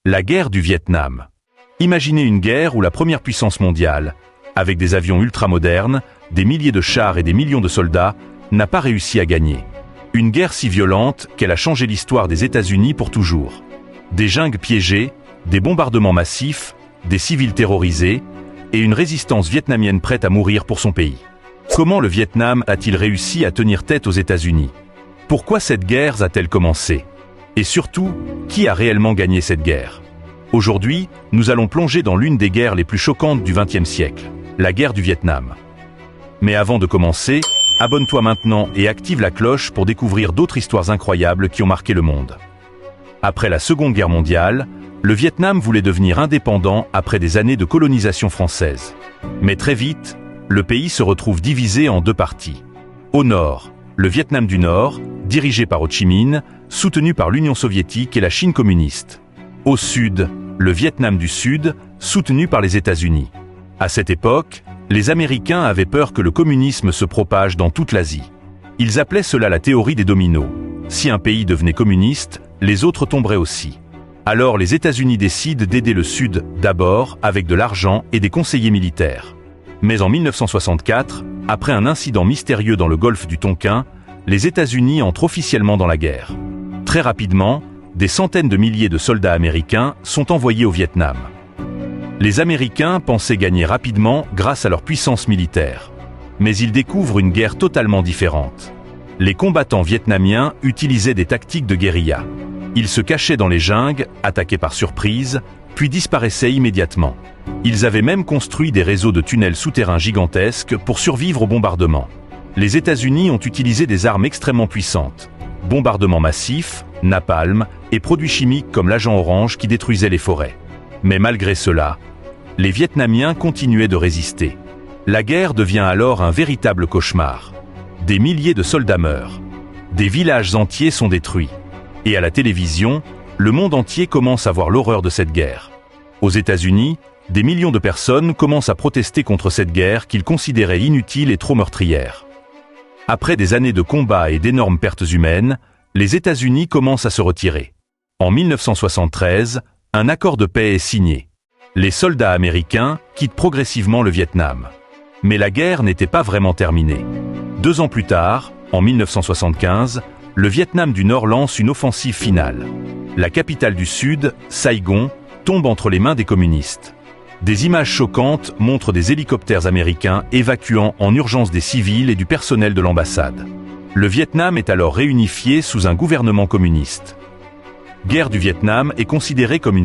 La guerre du Vietnam. Imaginez une guerre où la première puissance mondiale, avec des avions ultramodernes, des milliers de chars et des millions de soldats, n'a pas réussi à gagner. Une guerre si violente qu'elle a changé l'histoire des États-Unis pour toujours. Des jungle piégées, des bombardements massifs, des civils terrorisés et une résistance vietnamienne prête à mourir pour son pays. Comment le Vietnam a-t-il réussi à tenir tête aux États-Unis? Pourquoi cette guerre a-t-elle commencé? Et surtout, qui a réellement gagné cette guerre? Aujourd'hui, nous allons plonger dans l'une des guerres les plus choquantes du XXe siècle, la guerre du Vietnam. Mais avant de commencer, abonne-toi maintenant et active la cloche pour découvrir d'autres histoires incroyables qui ont marqué le monde. Après la Seconde Guerre mondiale, le Vietnam voulait devenir indépendant après des années de colonisation française. Mais très vite, le pays se retrouve divisé en deux parties. Au nord, le Vietnam du Nord, dirigé par Ho Chi Minh, soutenu par l'Union soviétique et la Chine communiste. Au sud, le Vietnam du Sud, soutenu par les États-Unis. À cette époque, les Américains avaient peur que le communisme se propage dans toute l'Asie. Ils appelaient cela la théorie des dominos. Si un pays devenait communiste, les autres tomberaient aussi. Alors les États-Unis décident d'aider le Sud d'abord avec de l'argent et des conseillers militaires. Mais en 1964, après un incident mystérieux dans le golfe du Tonkin, les États-Unis entrent officiellement dans la guerre. Très rapidement, des centaines de milliers de soldats américains sont envoyés au Vietnam. Les Américains pensaient gagner rapidement grâce à leur puissance militaire. Mais ils découvrent une guerre totalement différente. Les combattants vietnamiens utilisaient des tactiques de guérilla. Ils se cachaient dans les jungles, attaquaient par surprise, puis disparaissaient immédiatement. Ils avaient même construit des réseaux de tunnels souterrains gigantesques pour survivre aux bombardements. Les États-Unis ont utilisé des armes extrêmement puissantes. Bombardements massifs, napalm et produits chimiques comme l'agent orange qui détruisaient les forêts. Mais malgré cela, les Vietnamiens continuaient de résister. La guerre devient alors un véritable cauchemar. Des milliers de soldats meurent. Des villages entiers sont détruits. Et à la télévision, le monde entier commence à voir l'horreur de cette guerre. Aux États-Unis, des millions de personnes commencent à protester contre cette guerre qu'ils considéraient inutile et trop meurtrière. Après des années de combats et d'énormes pertes humaines, les États-Unis commencent à se retirer. En 1973, un accord de paix est signé. Les soldats américains quittent progressivement le Vietnam. Mais la guerre n'était pas vraiment terminée. 2 ans plus tard, en 1975, le Vietnam du Nord lance une offensive finale. La capitale du Sud, Saigon, tombe entre les mains des communistes. Des images choquantes montrent des hélicoptères américains évacuant en urgence des civils et du personnel de l'ambassade. Le Vietnam est alors réunifié sous un gouvernement communiste. Guerre du Vietnam est considérée comme une